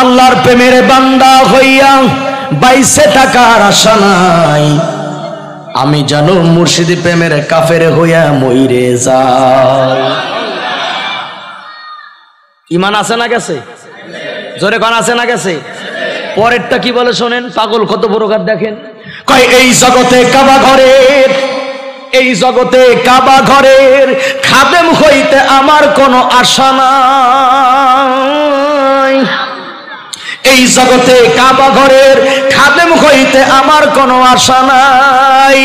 আল্লাহর প্রেমের বান্দা হইয়া বাইসে থাকার আশা নাই, আমি জানো মুর্শিদ প্রেমের কাফের হইয়া মইরে যাই। ইমান আছে না গেছে? জোরে কোন আছে না গেছে? পরেরটা কি বলে শোনেন, পাগল কত প্রকার দেখেন। কয় এই জগতে কাবা ঘরের, এই জগতে কাবা ঘরের খাদেম হইতে আমার কোনো আশা নাই, এই জগতে কাবা ঘরের খাদেম হইতে আমার কোনো আশা নাই,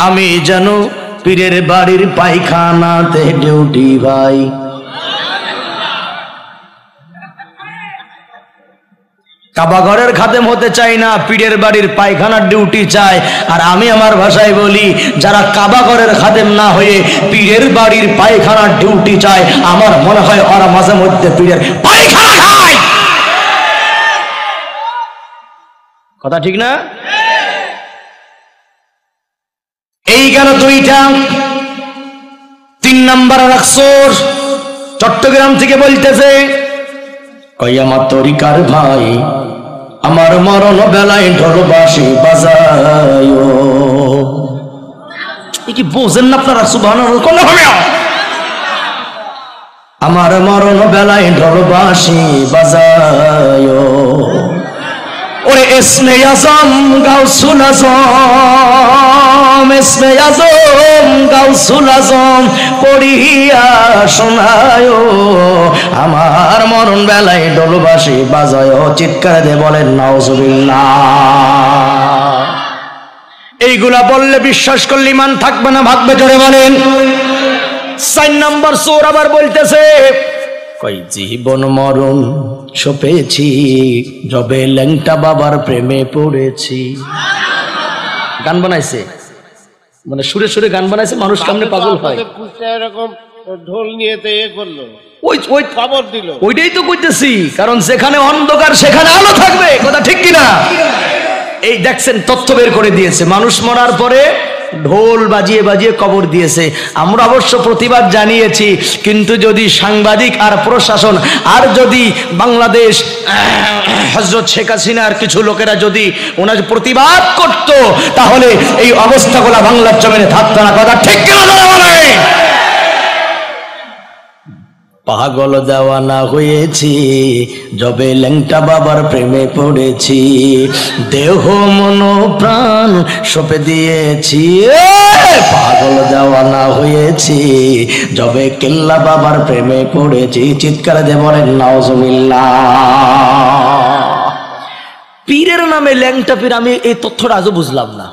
আমি যেন পীরের বাড়ির পায়খানাতে ডিউটি ভাই। কাবা ঘরের খাদেম হতে চাই না, পীরের বাড়ির পায়খানার ডিউটি চাই। আর আমি আমার ভাষায় বলি, যারা কাবা ঘরের খাদেম না হয়ে পীরের বাড়ির পায়খানার ডিউটি চায়, আমার মনে হয় ওরা মাঝে মধ্যে পীরের পায়খানা খায়। কথা ঠিক না? এই গেল দুইটা। 3 নাম্বার রাখছর চট্টগ্রাম থেকে বলতেছে, কই আমার তরিকার ভাই, আমার মরণ বেলায় ঢোলবাসি বাজায়। কি বোঝেন না আপনারা? সুবহানাল্লাহ কোন হবে? আমার মরণ বেলায় ঢোলবাসি বাজায়। ওরে ইসমে আজম গাউসুল আজম, ইসমে আজম গাউসুল আজম পড়িয়া শোনায়, আমার মরণ বেলায় ঢোলবাসি বাজায়। চিৎকার দিয়ে বলেন নাউজুবিল্লাহ। এইগুলা বললে বিশ্বাস করলে ইমান থাকবে না, ভাগবে। জোরে বলেন। 4 নাম্বার সূরা আবার বলতেছে, কই জীবন মরণ সপেছি যবে ল্যাংটা বাবার প্রেমে পড়েছি। গান বানাইছে, মানে সুরে সুরে গান বানাইছে, মানুষ সামনে পাগল হয়। এরকম ঢোল নিয়ে করলো, ওই খবর দিল। ওইটাই তো কইতেছি, কারণ যেখানে অন্ধকার সেখানে আলো থাকবে। কথা ঠিক কিনা? এই দেখছেন তথ্য বের করে দিয়েছে, মানুষ মরার পরে ঢোল বাজিয়ে বাজিয়ে কবর দিয়েছে। আমরা অবশ্য প্রতিবাদ জানিয়েছি, কিন্তু যদি সাংবাদিক আর প্রশাসন আর যদি বাংলাদেশ হযরত শেখ হাসিনার কিছু লোকেরা যদি ওনার প্রতিবাদ করত, তাহলে এই অবস্থাগুলো বাংলার জমিনে থাকতো না। কথা ঠিক কিনা? পাগল দেওয়ানা হয়েছি যবে ল্যাংটা বাবার প্রেমে পড়েছি, দেহ মন প্রাণ সঁপে দিয়েছি। পাগল দেওয়ানা হয়েছি যবে কেল্লা বাবার প্রেমে পড়েছি। চিৎকার দিয়ে বলেন নাউজুবিল্লাহ। পীরের নামে ল্যাংটা পীর, আমি এই তথ্যটা আজও বুঝলাম না।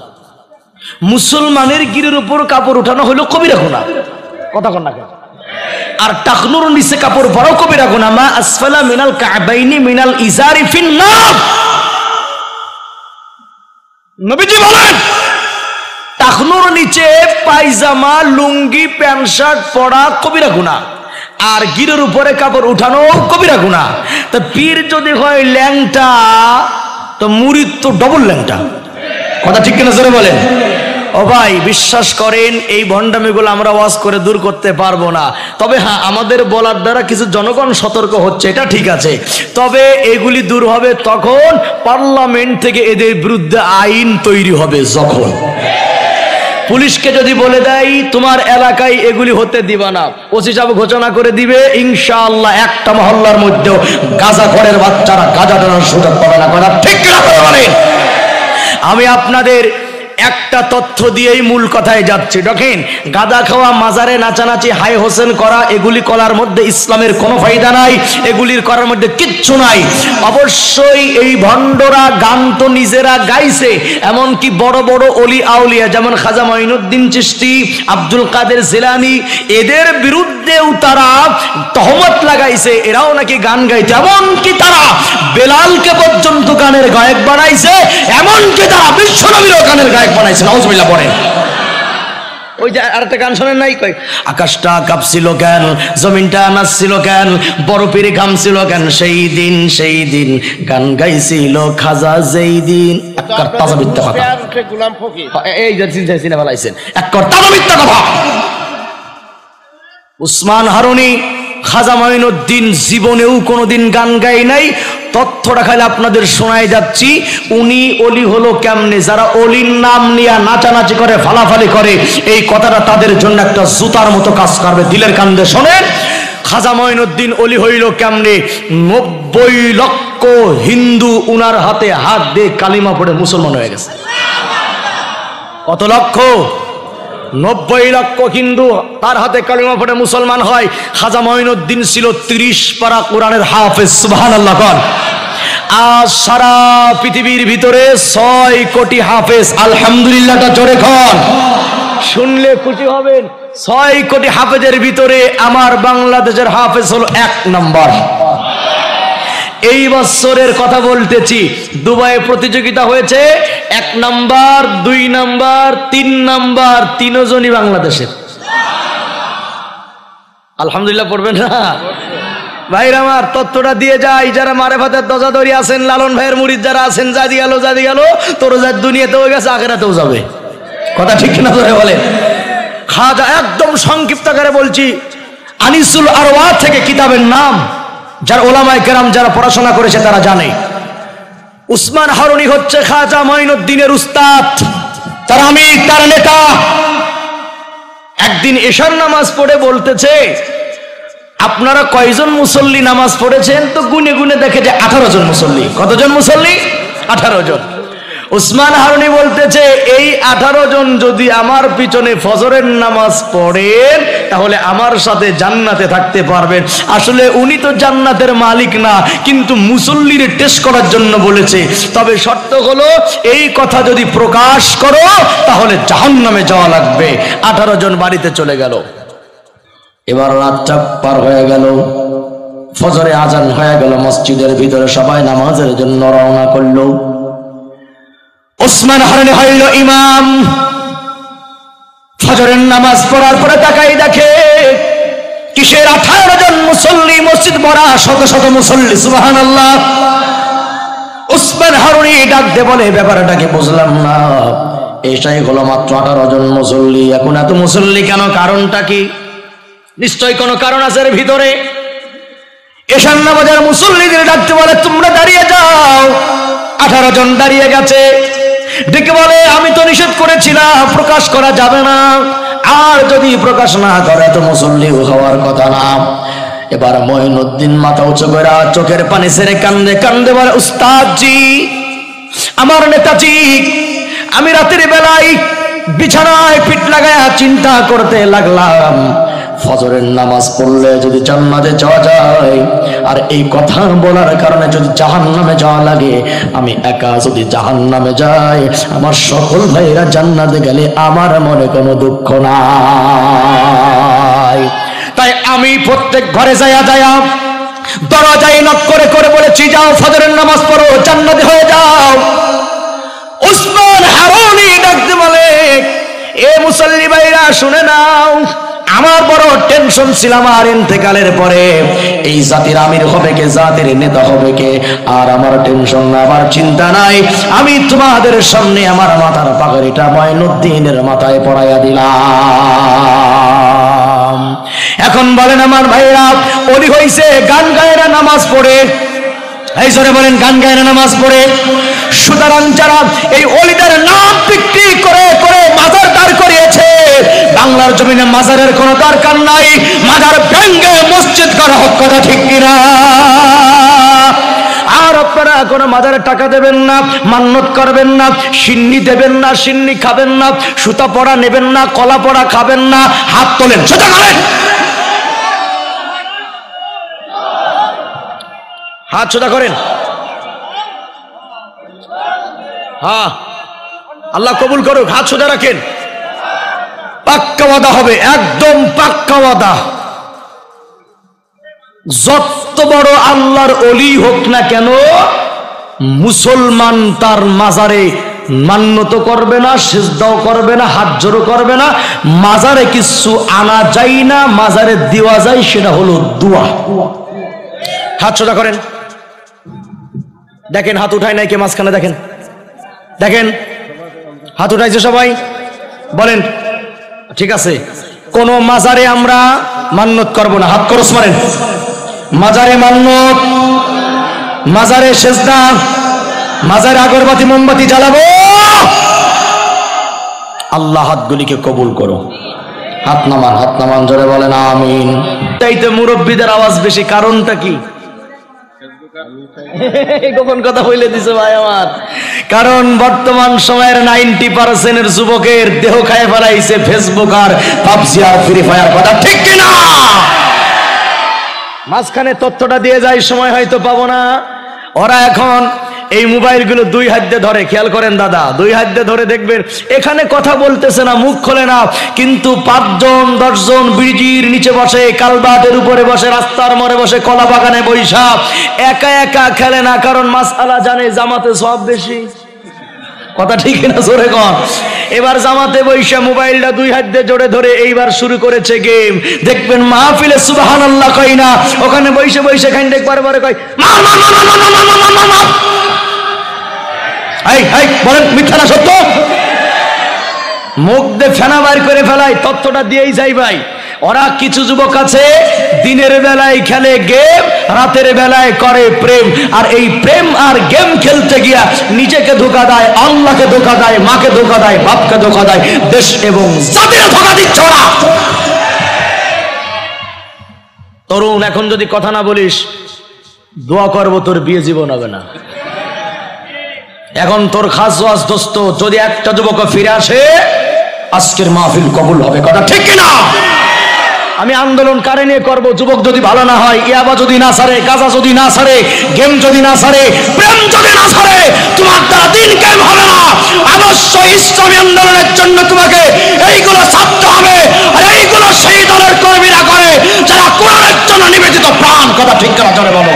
মুসলমানের গিরের উপর কাপড় উঠানো হলো কবিরা গুনাহ। কথা কন না কেন? আর টাকনুর নিচে কাপড় পরাও কবিরা গুনাহ। মা আসফালা মিনাল কাবাইনি মিনাল ইজারি ফিন্নার। নবীজি বলেন, টাকনুর নিচে পায়জামা লুঙ্গি প্যান্ট শার্ট পরা কবিরা গুনাহ, আর গিরের উপরে কাপড় উঠানো কবিরা গুনাহ। তা পীর যদি হয় ল্যাংটা, তো মুরিদ তো ডবল ল্যাংটা। কথা ঠিক কিনা? জোরে বলেন। ও ভাই, বিশ্বাস করেন এই ভণ্ডামিগুলো আমরা ওয়াজ করে দূর করতে পারবো না। তবে হ্যাঁ, আমাদের বলার দ্বারা কিছু জনগণ সতর্ক হচ্ছে, এটা ঠিক আছে। তবে এগুলি দূর হবে তখন পার্লামেন্ট থেকে এদের বিরুদ্ধে আইন তৈরি হবে। যখন পুলিশকে যদি বলে দেয় তোমার এলাকায় এগুলি হতে দিবা না, ওসি সাহেব ঘোষণা করে দিবে ইনশাআল্লাহ একটা মহল্লার মধ্যেও গাঁজাখোরের বাচ্চারা গাঁজা টানার সুযোগ পাবে না। কথা ঠিক না? বলেন। আমি আপনাদের একটা তথ্য দিয়েই মূল কথায় যাচ্ছি। দেখেন, গাঁদা খাওয়া, মাজারে নাচানাচি, হাই হোসেন করা, এগুলি করার মধ্যে ইসলামের কোনো ফায়দা নাই, এগুলির করার মধ্যে কিচ্ছু নাই। অবশ্যই এই ভণ্ডরা গান তো নিজেরা গাইছে, এমনকি বড় বড় অলি আউলিয়া যেমন খাজা মঈনুদ্দিন চিশতি, আব্দুল কাদের জিলানী, এদের বিরুদ্ধেও তারা তহমত লাগাইছে, এরাও নাকি গান গাইছে। এমনকি তারা বেলালকে পর্যন্ত গানের গায়ক বানাইছে, এমনকি তারা বিশ্বনবীরও গানের গায়ক বানাইছে। নাউজুবিল্লাহ পড়েন। ওই যে আরেকটা গান শোনেন নাই? কই আকাশটা কাঁপছিল কেন, জমিনটা নাচছিল কেন, বরফের ঘামছিল কেন, সেই দিন সেই দিন গান গাইছিল খাজা যেই দিন। একটা তাজা মিথ্যা কথা। গোলাম ফকির এই যে চিন্তা বানাইছেন, একটা তাজা মিথ্যা কথা। উসমান হারুনি খাজা মঈনুদ্দিন জীবনেও কোনোদিন গান গাই নাই, তথ্যটা খালি আপনাদের শোনাই যাচ্ছি। উনি অলি হলো কেমনে? যারা অলির নাম নিয়ে নাচানাচি করে, ফালাফালি করে, এই কথাটা তাদের জন্য একটা জুতার মতো কাজ করবে। দিলের কান্দে শোনেন, খাজা মঈনুদ্দিন অলি হইল কেমনে? 90 লক্ষ হিন্দু উনার হাতে হাত দিয়ে কালিমা পড়ে মুসলমান হয়ে গেছে। কত লক্ষ? 90 লক্ষ হিন্দু তার হাতে কালিমা পড়ে মুসলমান হয়। খাজা মঈনুদ্দিন ছিল 30 পারা কোরআনের হাফেজ। সুবহানাল্লাহ বল। আজ সারা পৃথিবীর ভিতরে 6 কোটি হাফেজ। আলহামদুলিল্লাহটা জোরে কর, শুনলে খুশি হবেন। 6 কোটি হাফেজের ভিতরে আমার বাংলাদেশের হাফেজ হলো 1 নম্বর। এই বছরের কথা বলতেছি, দুবাইয়ে প্রতিযোগিতা হয়েছে, 1 নাম্বার, 2 নাম্বার, 3 নাম্বার, 3 জনই বাংলাদেশের। আলহামদুলিল্লাহ পড়বেন না ভাইরা আমার? তথ্যটা দিয়ে যাই, যারা মারেফাতের দজাদরি আছেন, লালন ভাইয়ের মুরিদ যারা আছেন, জাদি গেল তোর যা দুনিয়াতেও গেছে, আখিরাতেও যাবে। কথা ঠিক কিনা ধরে বলে? খাজা একদম সংক্ষিপ্ত আকারে বলছি, আনিসুল আরওয়া থেকে কিতাবের নাম, যারা ওলামায়ে কেরাম যারা পড়াশোনা করেছে তারা জানে। উসমান হারুনি হচ্ছে খাজা মঈনুদ্দিনের উস্তাদ, তার আমির, তার নেতা। একদিন এশার নামাজ পড়ে বলতেছে, আপনারা কয়জন মুসল্লি নামাজ পড়েছেন? তো গুনে গুনে দেখে যে 18 জন মুসল্লি। কতজন মুসল্লি? 18 জন। উসমান হারুনি বলতেছে, এই 18 জন যদি আমার পিছনে ফজরের নামাজ পড়েন তাহলে আমার সাথে জান্নাতে থাকতে পারবেন। আসলে উনি তো জান্নাতের মালিক না, কিন্তু মুসল্লির টেস্ট করার জন্য বলেছে। তবে শর্ত হলো, এই কথা যদি প্রকাশ করো তাহলে জাহান্নামে যাওয়া লাগবে। 18 জন বাড়িতে চলে গেল। এবার রাতটা পার হয়ে গেল, ফজরে আজান হয়ে গেল, মসজিদের ভিতরে সবাই নামাজের জন্য রওনা করলো। উসমান হারুনি হইল ইমাম। ফজরের নামাজ পড়ার পরে তাকাই দেখে কিসের 18 জন মুসল্লি, মসজিদ ভরা, শত শত মুসল্লি। সুবহানাল্লাহ। উসমান হারুনি ডাক দিয়ে বলে, ব্যাপারটাকে বুঝলাম না, এটাই হলো মাত্র 18 জন মুসল্লি, এখন এত মুসল্লি কেন? কারণটা কি? নিশ্চয় কোনো কারণ আছে এর ভিতরে। এশার নামাজের মুসল্লিদের ডাকতে বলে, তোমরা দাঁড়িয়ে যাও। 18 জন দাঁড়িয়ে গেছে। ডেকে বলে, আমি তো নিষেধ করেছিলাম প্রকাশ করা যাবে না, আর যদি প্রকাশ না করে তো মুসল্লি হওয়ার কথা না। এবার মঈনুদ্দিন মাথা উঁচু করে চোখের পানি ছেড়ে কান্দে কান্দে বলে, উস্তাদজি, আমার নেতাজি, আমি রাতের বেলায় বিছানায় পিঠ লাগায়া চিন্তা করতে লাগলাম, ফজরের নামাজ পড়লে যদি জান্নাতে যাওয়া যায়, আর এই কথা বলার কারণে যদি জাহান্নামে যাওয়া লাগে, আমি একা যদি জাহান্নামে যাই, আমার সকল ভাইরা জান্নাতে গেলে আমার মনে কোনো দুঃখ নাই। তাই আমি প্রত্যেক ঘরে যায়া দরজায় নক করে করে বলেছি, যাও ফজরের নামাজ পড়ো, জান্নাতে হয়ে যাও। উসমান হারুনি ডাকতে বলে, এ মুসল্লি ভাইরা শুনে নাও, আমার বড় টেনশন ছিল আমার ইন্তেকালের পরে এই জাতির আমির হবে কে, জাতির নেতা হবে কে। আর আমার টেনশন না, আমার চিন্তা নাই, আমি তোমাদের সামনে আমার মাথার পাগড়িটা মঈনুদ্দিনের মাথায় পরাইয়া দিলাম। এখন বলেন আমার ভাইরা, ওলি হইছে গান গায়েরা নামাজ পড়ে, এই জোরে বলেন, গান গায়েরা নামাজ পড়ে। সুতরাং যারা এই অলিদের নাম বিক্রি করে করে মাজার দাঁড় করিয়েছে, বাংলার জমিনে মাজারের কোনো দরকার নাই, মাজার ভেঙ্গে মসজিদ করা হোক। কথা ঠিক কিনা? আর আপনারা কোনো মাজারে টাকা দেবেন না, মান্নত করবেন না, সিন্নি দেবেন না, সিন্নি খাবেন না, সুতা পড়া নেবেন না, কলা পড়া খাবেন না। হাত তোলেন, সোজা করেন, হাত সোজা করেন। হ্যাঁ, আল্লাহ কবুল করুক। হাত সোজা রাখেন। পাক্কা ওয়াদা হবে, একদম পাক্কা ওয়াদা। যত বড় আল্লাহর ওলি হোক না কেন, মুসলমান তার মাজারে মান্যত করবে না, সিজদাও করবে না, হাত জোড়ো করবে না। মাজারে কিছু আনা যায় না, মাজারে দেওয়া যায়, সেটা হলো দোয়া। হাত সোজা করেন। দেখেন হাত উঠায় নাই কে মাঝখানে? দেখেন দেখেন, হাত উঠাইছে সবাই? বলেন ঠিক আছে। কোন মাজারে আমরা মান্নত করব না, হাত খরচ মারেন। মাজারে মান্নত, মাজারে সেজদা, মাজারে আগরবাতি মোমবাতি জ্বালাবো। আল্লাহ হাতগুলিকে কবুল করো। হাত নামান, হাত নামান, জোরে বলেন আমিন। চাইতে মুরব্বীদের আওয়াজ বেশি, কারণটা কি? গোপন কথা বলে দিছে ভাই আমার। কারণ বর্তমান সময়ের 90% যুবকের দেহ খায় ফেলাইছে ফেসবুক আর পাবজি আর ফ্রি ফায়ার, কথা ঠিক কিনা? মাঝখানে তথ্যটা দিয়ে যায়, সময় হয়তো পাবো না। ওরা এখন এই মোবাইলগুলো দুই হাত দিয়ে ধরে, খেয়াল করেন দাদা, দুই হাত দিয়ে ধরে দেখবেন এখানে কথা বলতেছে না, মুখ খোলে না, কিন্তু 5জন 10জন ব্রিজের নিচে বসে, কালবাটের উপরে বসে, রাস্তার মোড়ে বসে, কলা বাগানে বৈশা একা একা খেলে না, কারণ মাসআলা জানে জামাতে সব বেশি, কথা ঠিক না? জোরে কর। এবার জামাতে বৈশা মোবাইলটা দুই হাত দিয়ে জোরে ধরে এইবার শুরু করেছে গেম। দেখবেন মাহফিলে সুবহানাল্লাহ কই না, ওখানে বৈশে বৈশে খান দেখবার পরে কয় মা মা মা মা মা মা মা মা মা। এই এই বলেন মিথ্যা না সত্য? মুখ দিয়ে ফেনা বাইর করে ফেলাই, তথ্যটা দিয়েই যাই ভাই। ওরা কিছু যুবক আছে দিনের বেলায় খেলে গেম, রাতের বেলায় করে প্রেম, আর এই প্রেম আর গেম খেলতে গিয়া নিজেকে ধোঁকা দেয়, আল্লাহকে ধোঁকা দেয়, মাকে ধোঁকা দেয়, বাপকে ধোঁকা দেয়, দেশ এবং জাতির ধোঁকা দিচ্ছে ওরা। তরুণ, এখন যদি কথা না বলিস দোয়া করবো তোর বিয়ে জীবন হবে না। এখন তোর খাস ওয়াজ দোস্ত, যদি একটা যুবক ফিরে আসে আজকের মাহফিল কবুল হবে, কথা ঠিক কিনা? আমি আন্দোলন কারে নিয়ে করবো? যুবক যদি ভালো না হয়, ইয়াবা যদি না ছাড়ে, গাঁজা যদি না ছাড়ে, গেম যদি না ছাড়ে, প্রেম যদি না ছাড়ে, তোমার দ্বারা দিন কায়েম হবে না। অবশ্যই ইসলামী আন্দোলনের জন্য তোমাকে এইগুলো ছাড়তে হবে, আর এইগুলো সেই দলের কর্মীরা করে যারা কোরআনের জন্য নিবেদিত প্রাণ, কথা ঠিক করা জোরে বলো।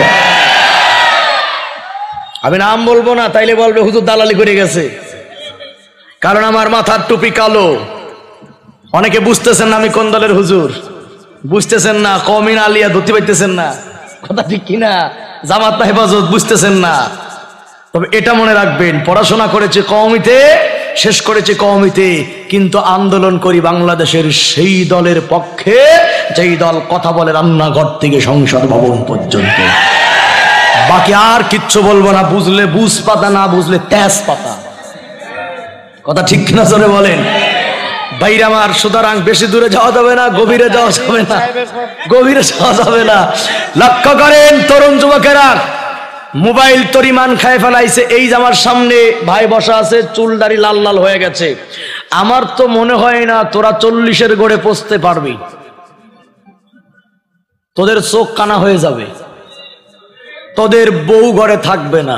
আমি নাম বলবো না, তাইলে বলবে হুজুর দালালি করে গেছে, কারণ আমার মাথার টুপি কালো। অনেকে বুঝতেছেন না আমি কোন দলের হুজুর, বুঝতেছেন না কওমি আলিয়া ধরতে পাইতেছেন না, কথা ঠিক কিনা? জামাত না হেফাজত বুঝতেছেন না। তবে এটা মনে রাখবেন, পড়াশোনা করেছে কওমিতে, শেষ করেছে কওমিতে, কিন্তু আন্দোলন করি বাংলাদেশের সেই দলের পক্ষে যেই দল কথা বলে রান্নাঘর থেকে সংসদ ভবন পর্যন্ত। বাকি আর কিচ্ছু বলবো না, বুঝলে বুঝ পাতা, না বুঝলে তেজ পাতা, কথা ঠিক কিনা জোরে বলেন। ভাইরা আমার, সুতরাং বেশি দূরে যাওয়া যাবে না, গভীরে যাওয়া যাবে না, গভীরে যাওয়া যাবে না। লক্ষ্য করেন তরুণ যুবকেরা, মোবাইল তরিমান খায় ফেলাইছে। এই যে আমার সামনে ভাই বসা আছে, চুল দাড়ি লাল লাল হয়ে গেছে, আমার তো মনে হয় না তোরা 40-এর গড়ে পৌঁছতে পারবি। তোদের চোখ কানা হয়ে যাবে, তোদের বউ ঘরে থাকবে না,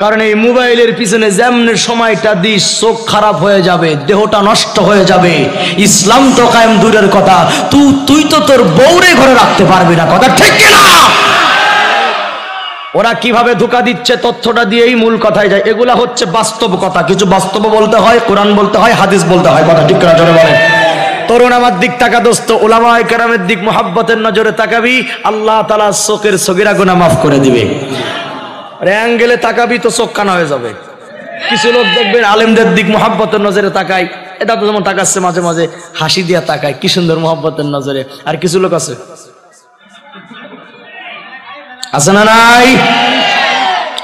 কারণ এই মোবাইলের পিছনে যেমন সময়টা দিস চোখ খারাপ হয়ে যাবে, দেহটা নষ্ট হয়ে যাবে, ইসলাম তো কায়েম দূরের কথা, তুই তো তোর বউরে ঘরে রাখতে পারবি না, কথা ঠিক কিনা? ওরা কিভাবে ধোঁকা দিচ্ছে তথ্যটা দিয়েই মূল কথায় যায়। এগুলা হচ্ছে বাস্তব কথা, কিছু বাস্তব বলতে হয়, কোরআন বলতে হয়, হাদিস বলতে হয়, কথা ঠিক কিনা জোরে বলেন। তরুণ আমার দিক তাকা দোস্ত, উলামায়ে কেরামের দিক মুহাব্বতের নজরে তাকাবি, আল্লাহ তাআলা চোখের সগীরা গুনাহ মাফ করে দিবে। অ্যাঙ্গেলে তাকাবি তো চোখ কানা হয়ে যাবে। কিছু লোক দেখবেন আলেমদের দিক মুহাব্বতের নজরে তাকায়, এটা তো যেমন তাকাচ্ছে মাঝে মাঝে হাসি দিয়া তাকায়, কি সুন্দর মুহাব্বতের নজরে। আর কিছু লোক আছে না নাই?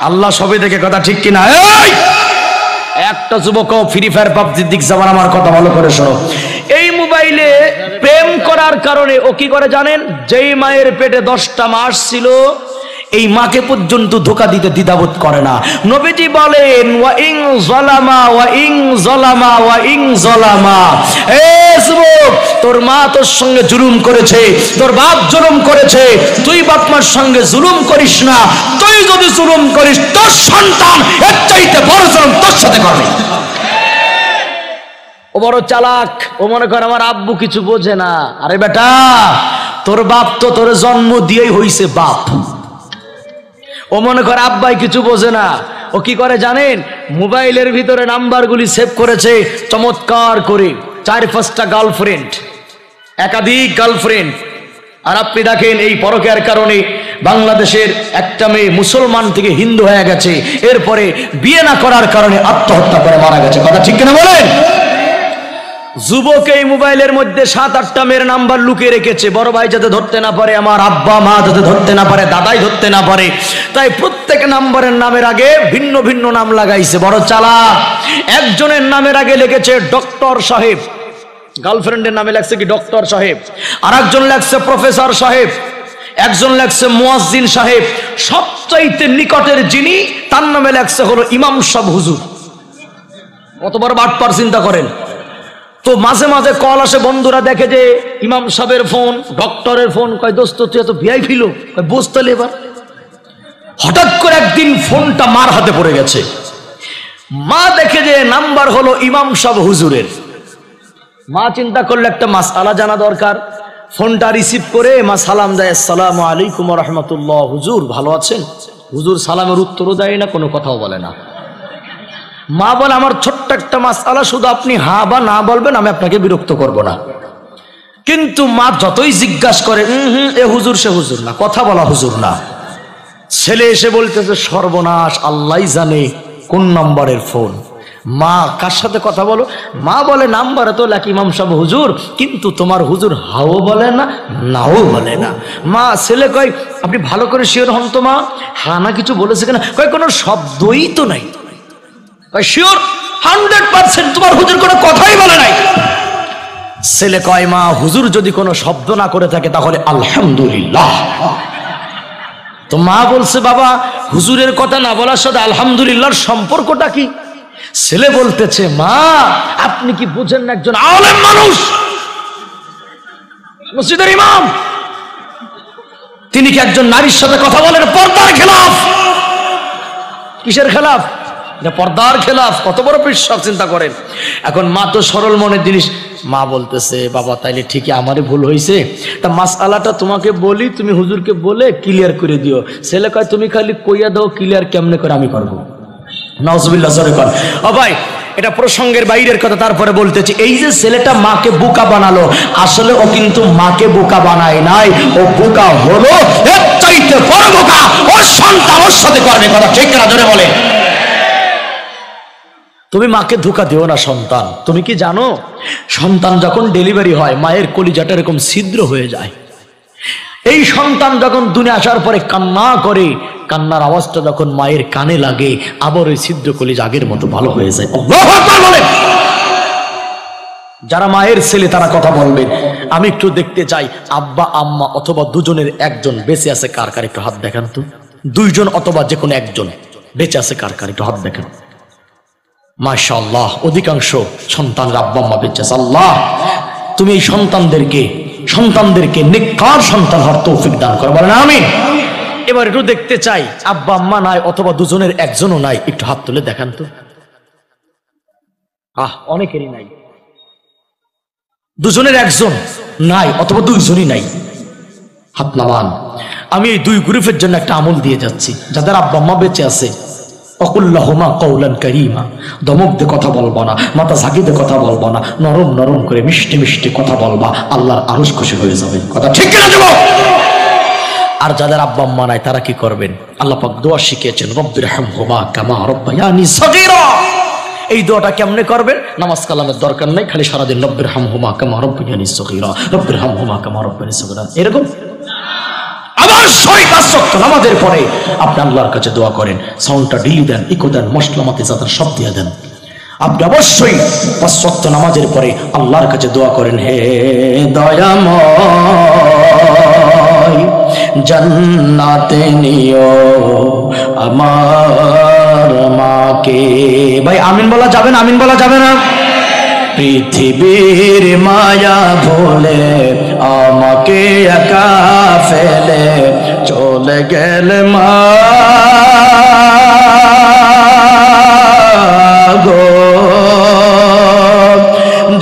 আল্লাহ সবে দেখে, কথা ঠিক কিনা? একটা যুবক ফ্রি ফায়ার পাবজির দিক যাবার, আমার কথা ভালো করে শোনো। এই মোবাইলে প্রেম করার কারণে ও কি করে জানেন? যেই মায়ের পেটে 10টা মাস ছিল, এই মাকে পর্যন্ত ধোঁকা দিতে দ্বিধাবোধ করে না। নবীজি বলেন ওয়া ইন যালামা ওয়া ইন যালামা ওয়া ইন যালামা, এ যুবক, তোর মা তোর সঙ্গে জুলুম করেছে, তোর বাপ জুলুম করেছে, তুই বাপ মার সঙ্গে জুলুম করিস না। তুই যদি জুলুম করিস, তোর সন্তান এর চাইতে বড় জুলুম তোর সাথে করবে। ও বড় চালাক, ও মনে করে আমার আব্বু কিছু বোঝে না। আরে বেটা, তোর বাপ তো তোর জন্ম দিয়েই হইছে বাপ। ও মনে করে আব্বাই কিছু বোঝে না। ও কি করে জানেন? মোবাইলের ভিতরে নাম্বারগুলি সেভ করেছে চমৎকার করে, 4-5টা গার্লফ্রেন্ড, একাধিক গার্লফ্রেন্ড। আর আপনি দেখেন এই পরকীয়ার কারণে বাংলাদেশের একটা মেয়ে মুসলমান থেকে হিন্দু হয়ে গেছে, এরপরে বিয়ে না করার কারণে আত্মহত্যা করে মারা গেছে, কথা ঠিক কিনা বলেন? যুবক এই মোবাইলের মধ্যে 7-8টা মেয়ের নাম্বার লুকিয়ে রেখেছে, বড় ভাই যাতে ধরতে না পারে, আমার আব্বা মা যাতে ধরতে না পারে, দাদাই ধরতে না পারে, তাই প্রত্যেক নাম্বারের নামের আগে ভিন্ন ভিন্ন নাম লাগাইছে। বড় চালাক। একজনের নামের আগে লিখেছে ডক্টর সাহেব, গার্লফ্রেন্ডের নামে লেখছে কি ডক্টর সাহেব, আর একজন লেখছে প্রফেসর সাহেব, একজন লেখছে মুয়াজ্জিন সাহেব, সবচাইতে নিকটের যিনি তার নামে লেখছে হলো ইমাম সাহেব হুজুর। কতবার বাটপার চিন্তা করেন। তো মাঝে মাঝে কল আসে, বন্ধুরা দেখে যে ইমাম সাহেবের ফোন, ডক্টরের ফোন, কয় দোস্ত তুই এত ভিআইপি লোক, কয় বুঝতে এবার। হঠাৎ করে একদিন ফোনটা মার হাতে পড়ে গেছে, মা দেখে যে নাম্বার হলো ইমাম সাহেব হুজুরের। মা চিন্তা করলে একটা মাসআলা জানা দরকার, ফোনটা রিসিভ করে মা সালাম দেয়, আসসালামু আলাইকুম ওয়া রাহমাতুল্লাহ, হুজুর ভালো আছেন? হুজুর সালামের উত্তরও দেয় না, কোনো কথাও বলে না। মা বলে, আমার ছোট্ট একটা মাসআলা, শুধু আপনি হ্যাঁ বা না বলবেন, আমি আপনাকে বিরক্ত করব না। কিন্তু মা যতই জিজ্ঞাসা করে, এ হুজুর সে হুজুর না, কথা বলা হুজুর না। ছেলে এসে বলতেছে, সর্বনাশ, আল্লাহই জানে কোন নম্বরের ফোন। মা, কার সাথে কথা বলো? মা বলে, নাম্বারে তো লেখ ইমাম সাহেব হুজুর, কিন্তু তোমার হুজুর হাও বলে না, নাও বলে না। মা, ছেলে কয়, আপনি ভালো করে শিওর হন তো মা, হ্যাঁ না কিছু বলেছে কিনা? কয়, কোনো শব্দই তো নাই। কয়, শিওর 100% তোমার হুজুর কোনো কথাই বলে নাই। ছেলে কয়, মা, হুজুর যদি কোনো শব্দ না করে থাকে তাহলে আলহামদুলিল্লাহ। তো মা বলছে, বাবা, হুজুরের কথা না বলার সাথে আলহামদুলিল্লাহর সম্পর্কটা কি? ছেলে বলতেছে, মা, আপনি কি বুঝেন না, একজন আলেম মানুষ, মসজিদের ইমাম, তিনি কি একজন নারীর সাথে কথা বলেন? পর্দার খেলাফ। কিসের খেলাফ? পর্দার খেলাফ। কত বড় বিশ্বাস, চিন্তা করেন। এখন মা তো সরল মনের জিনিস, মা বলতেছে, বাবা তাইলে ঠিকই আমারই ভুল হয়েছে, তা মাসআলাটা তোমাকে বলি, তুমি হুজুরকে বলে ক্লিয়ার করে দিও। ছেলে কয়, তুমি খালি কইয়া দাও, ক্লিয়ার কেমনে করে আমি করবো। নাউজুবিল্লাহ, জোরে কর। ও ভাই, এটা প্রসঙ্গের বাইরের কথা, তারপরে বলতেছি, এই যে ছেলেটা মাকে বোকা বানালো, আসলে ও কিন্তু মাকে বোকা বানায় নাই, ও বোকা হলো এর চাইতে বড় বোকা, ওর সন্তান ওর সাথে করবে। কথা ঠিক না? জোরে বলে। তুমি মাকে ধোঁকা দিও না সন্তান। তুমি কি জানো, সন্তান যখন ডেলিভারি হয়, মায়ের কলিজাটা এরকম ছিদ্র হয়ে যায়। এই সন্তান যখন দুনিয়া আসার পরে কান্না করে, কান্নার আওয়াজটা যখন মায়ের কানে লাগে, আবার ওই ছিদ্র কলিজা আগের মতো ভালো হয়ে যায়। আল্লাহু আকবার বলেন। যারা মায়ের ছেলে তারা কথা বলবেন। আমি একটু দেখতে চাই, আব্বা আম্মা অথবা দুজনের একজন বেঁচে আছে কার কার, একটু হাত দেখান তো। দুইজন অথবা যে কোনো একজন বেঁচে আছে কার কার, একটু হাত দেখান। মাশাআল্লাহ, অধিকাংশ সন্তানের আব্বা আম্মা বেঁচে আছে। আল্লাহ, তুমি এই সন্তানদেরকে নেককার সন্তান হওয়ার তৌফিক দান করো, বলেন আমিন। এবার একটু দেখতে চাই, আব্বা আম্মা নাই অথবা দুজনের একজনও নাই, একটু হাত তুলে দেখান তো। অনেকেরই নাই, দুজনের একজন নাই অথবা দুইজনই নাই, হাত নামান। আমি এই দুই গ্রুপের জন্য একটা আমল দিয়ে যাচ্ছি, যাদের আব্বা আম্মা বেঁচে আছে। অকুল্লাহুমা কওলান কারীমা, দমক দিয়ে কথা বলবা না, মাথা ঝাঁকি দিয়ে কথা বলবা না, নরম নরম করে মিষ্টি মিষ্টি কথা বলবা, আল্লাহর আরশ খুশি হয়ে যাবে। কথা ঠিক কিনা যুবক? আর যাদের আব্বা আম্মা নাই তারা কি করবেন? আল্লাহ পাক দোয়া শিখিয়েছেন, রব্বিরহামহুমা কামা রাব্বায়ানি সগীরা। এই দোয়াটা কেমনে করবেন? নামাজ কালামের দরকার নাই, খালি সারাদিন রব্বিরহামহুমা কামা রাব্বায়ানি সগীরা, রব্বিরহামহুমা কামা রাব্বায়ানি সগীরা, এরকম। অবশ্যই 5 ওয়াক্ত নামাজের পরে আপনি আল্লাহর কাছে দোয়া করেন, সাউন্ডটা ডিলি দেন, ইকো দেন, মশলা মাতে যাতার সব দিয়ে দেন। আপনি অবশ্যই 5 ওয়াক্ত নামাজের পরে আল্লাহর কাছে দোয়া করেন, হে দয়াময়, জান্নাতে নিও আমার মাকে। ভাই আমিন বলা যাবে না? আমিন বলা যাবে না? পৃথিবীর মায়া ভুলে আমাকে একা ফেলে চলে গেলে মা গো,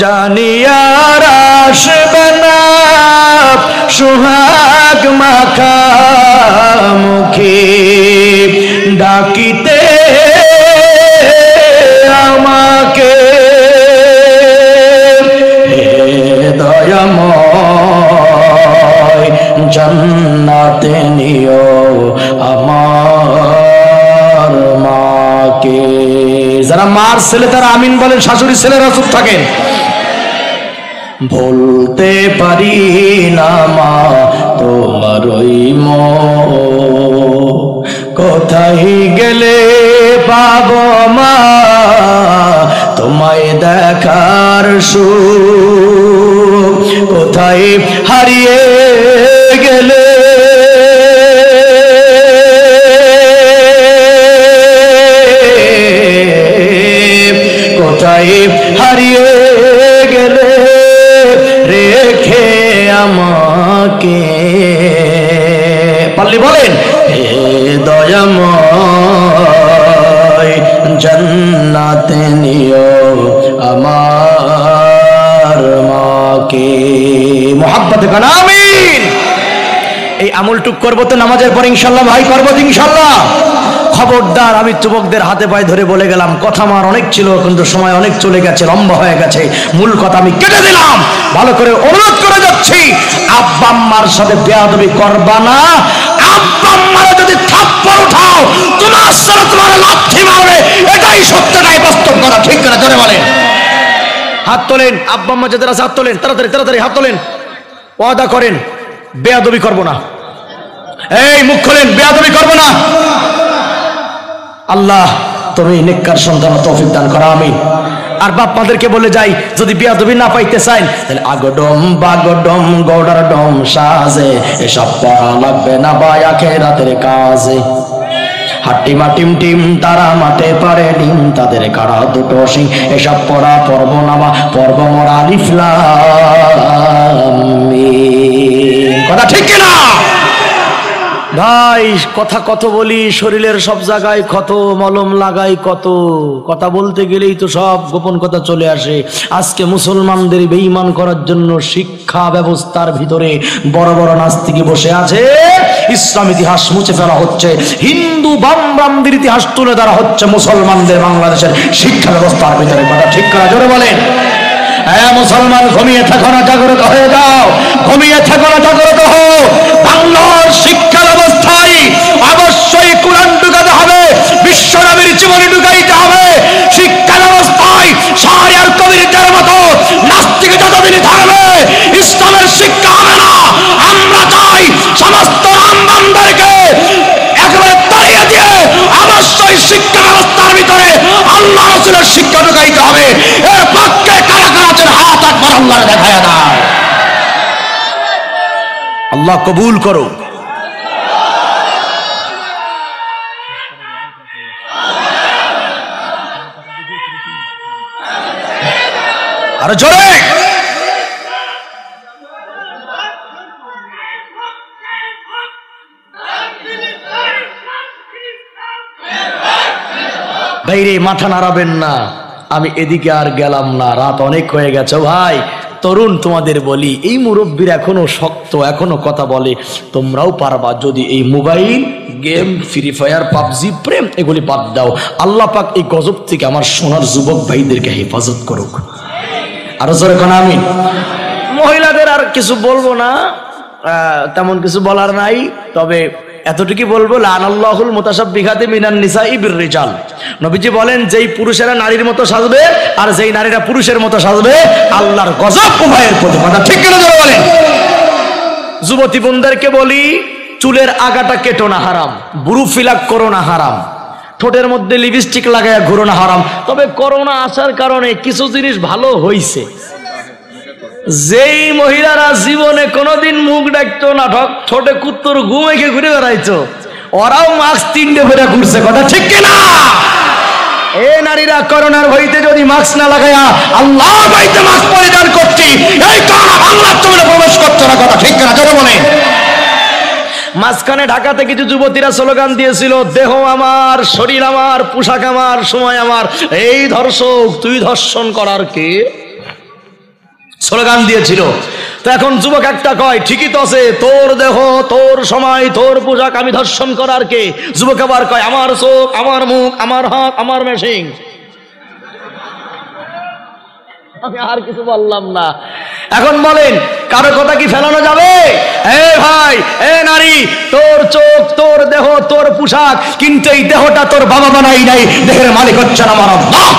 জানি আর আসবে না সোহাগ মাখা মুখে, ডাকিতে আমাকে দয়াময়, জান্নাতে নিও আমার মাকে। যারা মার ছেলে তারা আমিন বলেন, শাশুড়ির ছেলেরা চুপ থাকেন। ভুলতে পারি না মা তোমার ওই কোথায় গেলে পাবো মা তোমায় দেখার সুখ, কোথায় হারিয়ে গেলে কোথায় হারিয়ে গেলে রেখে আমাকে। পারলে বলেন হে দয়াময় জান্নাতে নিও আমার মাকে। মোহাব্বতে কান আমিন। এই আমলটুক করবো তো নামাজের পর ইনশাল্লাহ ভাই, করবো তো ইনশাল্লাহ। খবরদার, আমি যুবকদের হাতে পায়ে ধরে বলে গেলাম, কথা আমার অনেক ছিল কিন্তু সময় অনেক চলে গেছে, লম্বা হয়ে গেছে, মূল কথা আমি কেটে দিলাম। ভালো করে অনুরোধ করে যাচ্ছি, আব্বা আম্মার সাথে বেয়াদবি করবা না। আব্বা আম্মারা যদি থাপ্পড় উঠাও তোমার সাথে তোমার লাথি মারবে, এটাই সত্যটাই বাস্তব কথা, ঠিক করে ধরে বলেন। হাত তোলেন, আব্বা আম্মা যাদের আছে হাত তোলেন, তাড়াতাড়ি তাড়াতাড়ি হাত তোলেন। ওয়াদা করেন বেয়াদবি করবো না। এই মুখ খোলেন, বেয়াদবি করবো না। আল্লাহ তুমি নেককার সন্তান তৌফিক দান করো, আমিন। আর বাপ মাদেরকে বলে যাই, যদি বিয়াদবি না পাইতে চান তাহলে আগডম বাগডম গৌড়ার ডম সাজে এসব পড়া লাগবে না ভাই আখিরাতের কাজে। হাট্টিমা টিম টিম তারা মাঠে পারে ডিম, তাদের কারা দুটো সিং এসব পড়া পর্ব নামা পর্ব মরা আলিফ লাম মিম। কথা ঠিক কিনা ভাই? কথা কত বলি, শরীরের সব জায়গায় ক্ষত, মলম লাগাই কত, কথা বলতে গেলেই তো সব গোপন কথা চলে আসে। আজকে মুসলমানদের বেঈমান করার জন্য শিক্ষা ব্যবস্থার ভিতরে বড় বড় নাস্তিকি বসে আছে, ইসলাম ইতিহাস মুছে ফেলা হচ্ছে, হিন্দু বামরামদের ইতিহাস তুলে ধরা হচ্ছে মুসলমানদের বাংলাদেশের শিক্ষা ব্যবস্থার ভিতরে। কথা ঠিক করা জোরে বলেন। হ্যাঁ মুসলমান, ঘুমিয়ে থাকো না, জাগ্রত হয়ে যাও। ঘুমিয়ে থাকো না, জাগ্রত হও। বাংলার শিক্ষা ব্যবস্থায় অবশ্যই কোরআন ঢুকাতে হবে, বিশ্বনবীর জীবনী ঢুকাইতে হবে। শিক্ষা ব্যবস্থায় শাহরিয়ার কবিরদের মতো নাস্তিক যতদিন থাকবে ইসলামের শিক্ষা হবে না। আমরা চাই সমস্ত রামবানদেরকে একেবারে তাড়িয়ে দিয়ে অবশ্যই শিক্ষা ব্যবস্থার ভিতরে আল্লাহ রাসূলের শিক্ষা ঢুকাইতে হবে। এর পক্ষে কারা কারা আছেন হাত একবার আল্লাহর দেখায় দাও। আল্লাহ কবুল করো। আরে জোরে। ভাইরে মাথা নাড়াবেন না, আমি এদিকে আর গেলাম না, রাত অনেক হয়ে গেছে। ভাই তরুণ তোমাদের বলি, এই মুরব্বীর এখনো শক্ত, এখনো কথা বলে, তোমরাও পারবা যদি এই mobile game, free fire, PUBG, প্রেম এগুলি বাদ দাও। আল্লাহ পাক এই গজব থেকে আমার সোনার যুবক ভাইদেরকে হেফাজত করুক। আরো জোরে কোন আমিন। মহিলাদের আর কিছু বলবো না, তেমন কিছু বলার নাই, তবে এতটুকু বলবো, লানাল্লাহুল মুতাশাব্বিহাতি মিনান নিসাই বিররিজাল। নবীজি বলেন, যেই পুরুষেরা নারীর মতো সাজবে আর যেই নারীরা পুরুষের মতো সাজবে আল্লাহর গজব উভয়ের প্রতি। কথা ঠিক কিনা জোরে বলেন। যুবতী বোনদেরকে বলি, চুলের আগাটা কেটো না হারাম, বুরু ফিলাক করো না হারাম, ঠোঁটের মধ্যে লিপস্টিক লাগায়া ঘুরো না হারাম। তবে করোনা আসার কারণে কিছু জিনিস ভালো হইছে। যেই মহিলারা জীবনে কোনোদিন মুখ ডাকতো না, ঠোঁটে কুত্তর ঘুম এঁকে ঘুরে বেড়াইছো, ওরাও মাস্ক 3টে ভরে ঘুরছে। কথা ঠিক কিনা? এ নারীরা করোনার ভয়তে যদি মাস্ক না লাগায়া আল্লাহ ভয়তে মাস্ক পরিধান করছি, এই করোনা বাংলার জমিনে প্রবেশ করছে না। কথা ঠিক কিনা জোরে বলেন। মাঝখানে ঢাকাতে কিছু যুবতীরা স্লোগান দিয়েছিল, দেহ আমার, শরীর আমার, পোশাক আমার, সময় আমার। এই ধর্ষক, তুই ধর্ষণ করার কে? স্লোগান দিয়েছিল। তো এখন যুবক একটা কয়, ঠিকই তো আছে, তোর দেহ, তোর সময়, তোর পোশাক, আমি ধর্ষণ করার কে? যুবক আবার কয়, আমার চোখ, আমার মুখ, আমার হাত, আমার মেশিন। আমি আর কিছু বললাম না। এখন বলেন, কারো কথা কি ফেলানো যাবে? এ ভাই, এ নারী, তোর চোখ, তোর দেহ, তোর পোশাক, কিন্তু এই দেহটা তোর বাবা বানাই নাই, দেহের মালিক হচ্ছেন আমার আল্লাহ।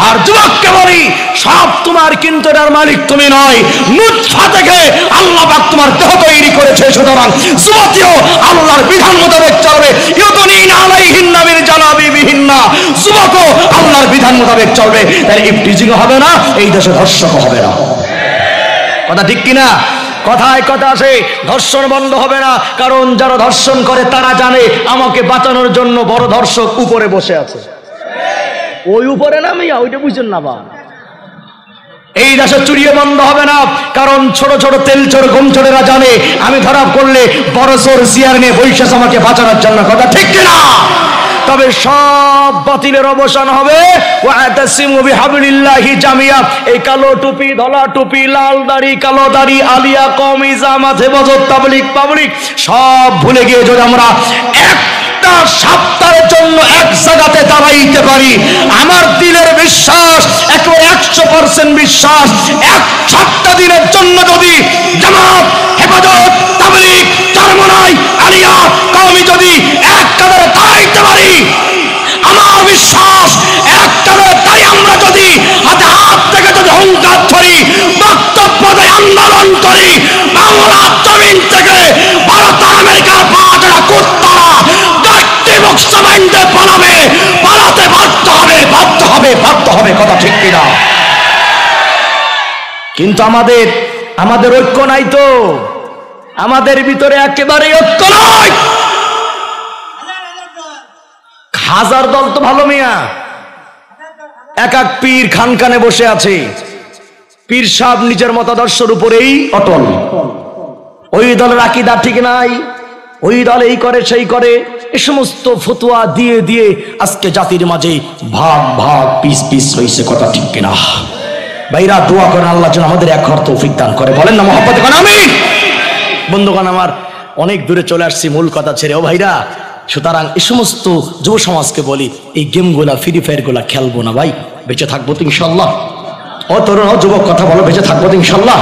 আর যুবককে বলি, সব তোমার, কিন্তু এটার মালিক তুমি নয়। নুতফা থেকে আল্লাহ পাক তোমার দেহ তৈরি করেছে, সুতরাং যুবতীও আল্লাহর বিধান মোতাবেক চলবে। ইউদনিনা আলাইহিন্না মিন জালাবিবিহিন্না, যুবকও আল্লাহর বিধান মোতাবেক চলবে, তাহলে ইফটিজিং হবে না, এই দেশে ধর্ষক হবে না। কথা ঠিক কিনা? কথায় কথা আসে, ধর্ষণ বন্ধ হবে না, কারণ যারা ধর্ষণ করে তারা জানে আমাকে বাঁচানোর জন্য বড় ধর্ষক উপরে বসে আছে। ওই উপরে না মিয়া, ওইটা বুঝছেন না বা। এই দেশে চুরিয়ে বন্ধ হবে না, কারণ ছোট ছোট তেল চোর গম চোরেরা জানে আমি ধরা পড়লে বড় চোর চেয়ার নিয়ে বৈশাখ আমাকে বাঁচানোর জন্য। কথা ঠিক কিনা? তবে সব বাতিলের অবসান হবে। ওয়াতাসিমু বিহাবলিল্লাহি জামিয়া, এই কালো টুপি, ধলা টুপি, লাল দাড়ি, কালো দাড়ি, আলিয়া, কওমি, জামাত, হেফাজত, তাবলীগ, পাবলিক সব ভুলে গিয়ে যদি আমরা একটা সপ্তাহের জন্য এক জায়গাতে দাঁড়াইতে পারি, আমার দিলের বিশ্বাস, একেবারে 100% বিশ্বাস, এক সপ্তাহ দিনের জন্য যদি জামাত, হেফাজত, তাবলীগ, চরমনাই, আলিয়া, কওমি যদি এক কাতারে দাঁড়াইতে পারি, আমার বিশ্বাস এক কাতারে তাই আমরা যদি হাতে হাত থেকে যদি হুঙ্কার ধরি, বক্তব্য দেয়, আন্দোলন করি, বাংলার জমিন থেকে ভারত আমেরিকার পাঁচটা কুত্তারা পালাবে, পালাতে বাধ্য হবে, বাধ্য হবে, বাধ্য হবে। কথা ঠিক কিনা? কিন্তু আমাদের ঐক্য নাই তো, আমাদের ভিতরে একেবারে ঐক্য নাই। হাজার দল তো ভালো মিয়া, এক এক পীর খানখানে বসে আছে, পীর সাহেব নিজের মতাদর্শের উপরেই অটল। ওই দলের আকীদা ঠিক নাই, ওই দল এই করে সেই করে, এ সমস্ত ফতোয়া দিয়ে দিয়ে আজকে জাতির মাঝে ভাগ ভাগ পিস পিস হয়েছে। কথা ঠিক কিনা? ভাইরা দোয়া করেন আল্লাহ যেন আমাদের এক হওয়ার তৌফিক দান করে। বলেন না মহব্বতে কোন আমিন। বন্ধুগণ আমার, অনেক দূরে চলে আসছি মূল কথা ছেড়ে। ও ভাইরা, সুতরাং এই সমস্ত যুব সমাজকে বলি, এই গেমগুলা, ফ্রি ফায়ার গুলা খেলবো না ভাই। বেঁচে থাকবো তো ইনশাল্লাহ। ও তরুণ, ও যুবক, কথা বলো, বেঁচে থাকবো তো ইনশাল্লাহ।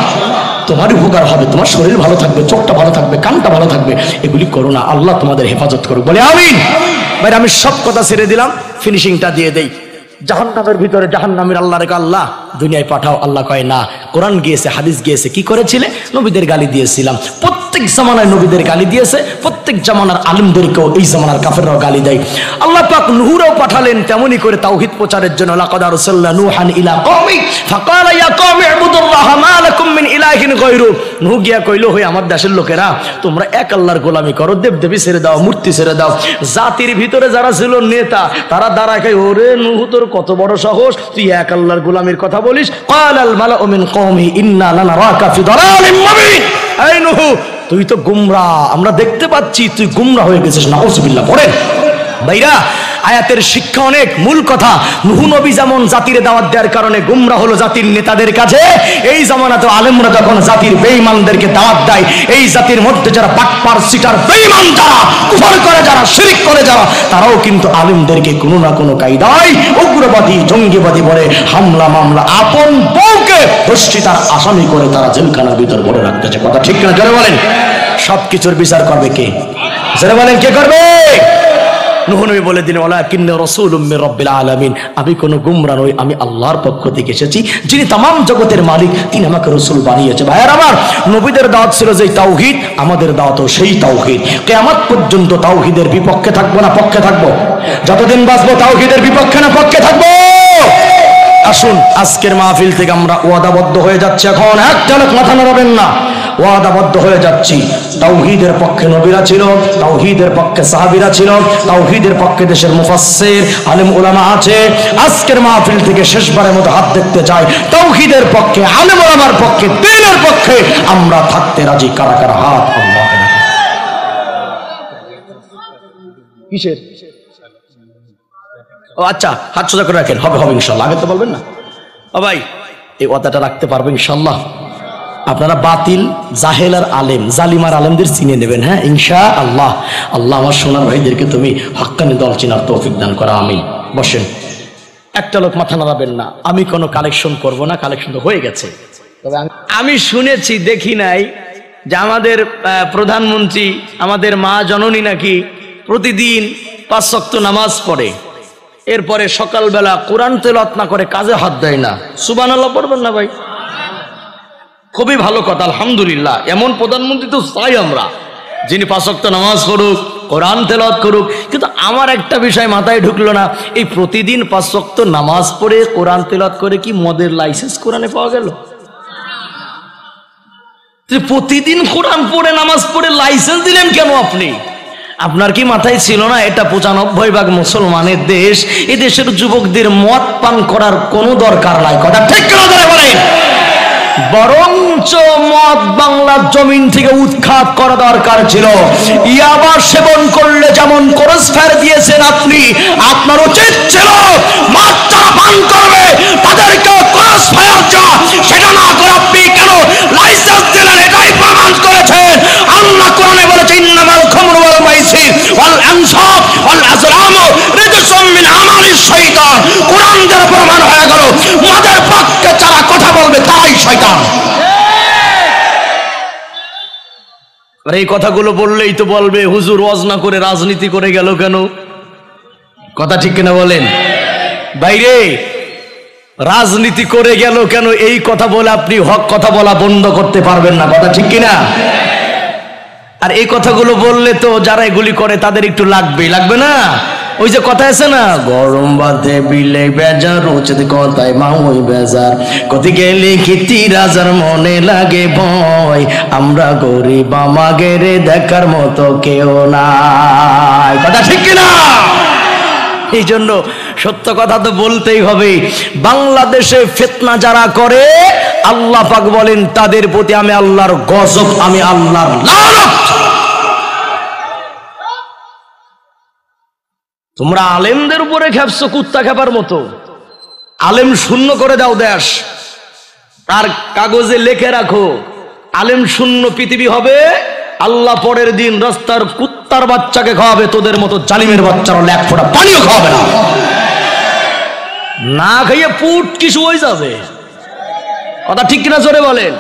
তোমার উপকার হবে, তোমার শরীর ভালো থাকবে, চোখটা ভালো থাকবে, কানটা ভালো থাকবে। এগুলি করো না, আল্লাহ তোমাদের হেফাজত করুক। বলে আমিন। ভাই আমি সব কথা ছেড়ে দিলাম, ফিনিশিংটা দিয়ে দেই। জাহান্নামের ভিতরে জাহান্নামের আল্লাহ রেখে আল্লাহ দুনিয়ায় পাঠাও। আল্লাহ কয় না, কোরআন গিয়েছে, হাদিস গিয়েছে। কি করেছিলে? নবীদের গালি দিয়েছিলাম। প্রত্যেক জামানায় নবীদের গালি দিয়েছে, প্রত্যেক জামানার আলিমদেরকেও এই জামানার কাফেররাও গালি দেয়। আল্লাহ পাক নূহও পাঠালেন তেমনি করে তাওহীদ প্রচারের জন্য। লাকাদ আরসালনা নূহান ইলা কওমি ফাকালা ইয়া কওমি ইবুদুল্লাহ মা লাকুম মিন ইলাহিন গায়রু। নূহ গিয়া কইলো, হে আমার দেশের লোকেরা, তোমরা এক আল্লাহর গোলামি করো, দেবদেবী ছেড়ে দাও, মূর্তি ছেড়ে দাও। জাতির ভিতরে যারা ছিল নেতা, তারা দাঁড়ায় কয়, ওরে নূহ তোর কত বড় সাহস, তুই এক আল্লাহর গোলামির কথা বলিস। ক্বালাল মালাউ মিন কওমি ইন্না লানারাকা ফি দালালিম মুবিন। এই নূহ, তুই তো গুমরা, আমরা দেখতে পাচ্ছি তুই গুমরা হয়ে গেছিস। নাউযুবিল্লাহ। পড়েন ভাইরা, আয়াতের শিক্ষা অনেক। মূল কথা, নূহ নবী যেমন জাতির দাওয়াত দেওয়ার কারণে গুমরা হলো জাতির নেতাদের কাছে, এই জামানাতে আলেমরা যখন জাতির বেঈমানদেরকে দাওয়াত দেয়, এই জাতির মধ্যে যারা বাটপার, সিটার, বেঈমান, যারা কুফর করে, যারা শিরক করে, যারা, তারাও কিন্তু আলেমদেরকে কোনো না কোনো কায়দায় উগ্রবাদী, জঙ্গিবাদী বলে হামলা মামলা, আপন বউকে ধর্ষিতার আসামি করে তারা জেলখানার ভিতর ভরে রাখতেছে। কথা ঠিক না? জোরে বলেন। সবকিছুর বিচার করবে কে? জোরে বলেন, কে করবে? নূহ নবী বলে দিলেন, ওয়ালাকিন্নী রাসূলুম মির রাব্বিল আলামিন, আমি কোনো গুমরা নই, আমি আল্লাহর পক্ষ থেকে এসেছি, যিনি तमाम জগতের মালিক, তিনি আমাকে রাসূল বানিয়েছে। ভাইয়ার আমার, নবীদের দাওয়াত ছিল যে তাওহীদ, আমাদের দাওয়াতও সেই তাওহীদ। কিয়ামত পর্যন্ত তাওহীদের বিপক্ষে থাকবো না পক্ষে থাকবো? যতদিন বাঁচবো তাওহীদের বিপক্ষে না পক্ষে থাকবো? আসুন আজকের মাহফিল থেকে আমরা ওয়াদাবদ্ধ হয়ে যাচ্ছি। এখন একটা লোক মাথা নাড়াবেন না, ওয়াদাবদ্ধ হয়ে যাচ্ছি। তাওহীদের পক্ষে নবীরা ছিল, তাওহীদের পক্ষে সাহাবীরা ছিল, তাওহীদের পক্ষে দেশের মুফাসসির আলেম উলামা আছে। আজকের মাহফিল থেকে শেষবারের মতো হাত দেখতে চাই, তাওহীদের পক্ষে, আলেম উলামার পক্ষে, দ্বীনের পক্ষে আমরা থাকতে রাজি। কারা কারা হাত? আল্লাহ। কিসের? ও আচ্ছা, হাত সোজা করে রাখেন। হবে হবে ইনশাল্লাহ। আগে তো বলবেন না। ও ভাই, এই ওয়াদাটা রাখতে পারবো ইনশাল্লাহ? আপনারা বাতিল, জাহেল আর আলেম, জালিমার আলেমদের চিনে নেবেন। হ্যাঁ ইনশাআল্লাহ। আল্লাহ আমার সোনার ভাইদেরকে তুমি হাক্কানি দল চিনার তৌফিক দান করা। আমিন। বসেন। একটা লোক মাথা নাড়াবেন না। আমি কোনো কালেকশন করব না, কালেকশন তো হয়ে গেছে। তবে আমি শুনেছি, দেখি নাই, যে আমাদের প্রধানমন্ত্রী, আমাদের মা জননী নাকি প্রতিদিন 5 ওয়াক্ত নামাজ পড়ে। এরপরে সকালবেলা কোরআন তেলাওয়াত না করে কাজে হাত দেয় না, সুবহানাল্লাহ পড়বেন না ভাই? খুবই ভালো কথা, আলহামদুলিল্লাহ। এমন প্রধানমন্ত্রী তো চাই আমরা, যিনি 5 ওয়াক্ত নামাজ পড়ুক, কোরআন তেলাওয়াত করুক। কিন্তু আমার একটা বিষয় মাথায় ঢুকলো না, এই প্রতিদিন 5 ওয়াক্ত নামাজ পড়ে কোরআন তেলাওয়াত করে কি মদের লাইসেন্স কোরআনে পাওয়া গেল? প্রতিদিন কোরআন পড়ে নামাজ পড়ে লাইসেন্স দিলেন কেন আপনি? আপনার কি মাথায় ছিল না এটা 95% মুসলমানের দেশ, এই দেশের যুবকদের মদ পান করার কোনো দরকার নাই? কথা ঠিক কেন ধরে বলেন? বরঞ্চ মদ বাংলার জমিন থেকে উৎখাত করা দরকার ছিল। ইয়াবা সেবন করলে যেমন ক্রস ফায়ার দিয়েছেন আপনি, আপনার উচিত ছিল মদ যারা পান করবে তাদেরকে ক্রস ফায়ার দেওয়া। সেটা না করে আপনি কেন লাইসেন্স দিলেন? এটাই প্রমাণ করেছেন আল্লাহ কোরআনে বলেছে, ইন্নামাল খামরু ওয়াল মাইসির ওয়াল আনসাব ওয়াল আজলামু রিজসুম মিন আমালিশ শাইতান। কোরআন দ্বারা প্রমাণ হয়ে গেল মদের পক্ষে যারা কথা বলবে তারাই শয়তান। আর এই কথাগুলো বললেই তো বলবে হুজুর ওয়াজ না করে রাজনীতি করে গেল কেন? কথা ঠিক কিনা বলেন? বাইরে রাজনীতি করে গেল কেন এই কথা বলে আপনি হক কথা বলা বন্ধ করতে পারবেন না। কথা ঠিক কিনা? আর এই কথাগুলো বললে তো যারা এগুলি করে তাদের একটু লাগবে না? ওই যে কথা আছে না, গরম বাদে বিলে বেজার, রোচে কথায় মা ওই বেজার, কতি গেলে খিতি রাজার মনে লাগে ভয়, আমরা গরিব আমাগের দেখার মতো কেউ নাই। কথা ঠিক কিনা? এই জন্য সত্য কথা তো বলতেই হবে। বাংলাদেশে ফিতনা যারা করে আল্লাহ পাক বলেন তাদের প্রতি আমি আল্লাহর গজব, আমি আল্লাহর লানত। তোমরা আলেমদের উপরে খেপছো কুত্তা খেপার মতো। আলেম শূন্য করে দাও দেশ, আর কাগজে লিখে রাখো আলেম শূন্য পৃথিবী হবে। আল্লাহ পরের দিন রাস্তার কুত্তার বাচ্চাকে খাওয়াবে, তোদের মতো জালিমের বাচ্চারা এক ফোঁটা পানিও খাওয়াবে না। না খাইয়ে পুট কিছু হয়ে যাবে। কথা ঠিক কিনা জোরে বলেন?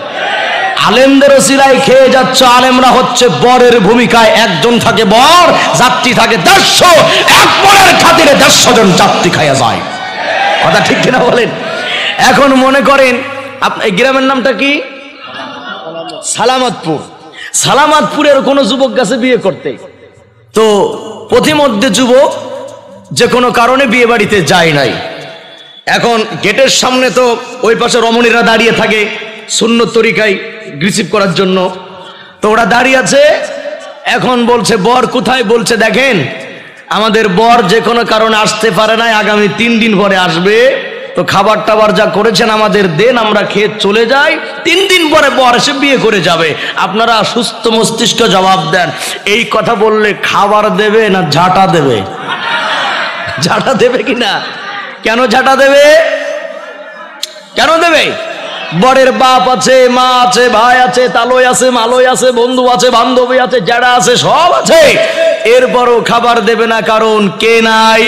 আলেমদের ওসিলায় খেয়ে যাচ্ছ। আলেমরা হচ্ছে বরের ভূমিকায়, একজন থাকে বর, যাত্রী থাকে 150। এক বরের খাতিরে 150 জন যাত্রী খাইয়া যায়। কথা ঠিক কিনা বলেন? এখন মনে করেন আপনার গ্রামের নামটা কি? সালামতপুর। সালামতপুরের কোন যুবক গেছে বিয়ে করতে, তো প্রতিমধ্যে যুবক যে কোনো কারণে বিয়ে বাড়িতে যায় নাই। এখন গেটের সামনে তো ওই পাশে রমণীরা দাঁড়িয়ে থাকে সুন্নত তরিকায় রিসিভ করার জন্য, তো ওরা দাঁড়িয়ে আছে। এখন বলছে বর কোথায়? বলছে দেখেন আমাদের বর যে কোনো কারণে আসতে পারে না, আগামী 3 দিন পরে আসবে, তো খাবার টাবার যা করেছেন আমাদের দেন, আমরা খেয়ে চলে যাই, 3 দিন পরে বর এসে বিয়ে করে যাবে। আপনারা সুস্থ মস্তিষ্ক জবাব দেন। এই কথা বললে খাবার দেবে না ঝাঁটা দেবে? ঝাঁটা দেবে কিনা? কেন ঝাঁটা দেবে? কেন দেবে? বরের বাপ আছে, মা আছে, ভাই আছে, তালই আছে, মালই আছে, বন্ধু আছে, বান্ধবী আছে, যারা আছে সব আছে, এরপরও খাবার দেবে না, কারণ কে নাই?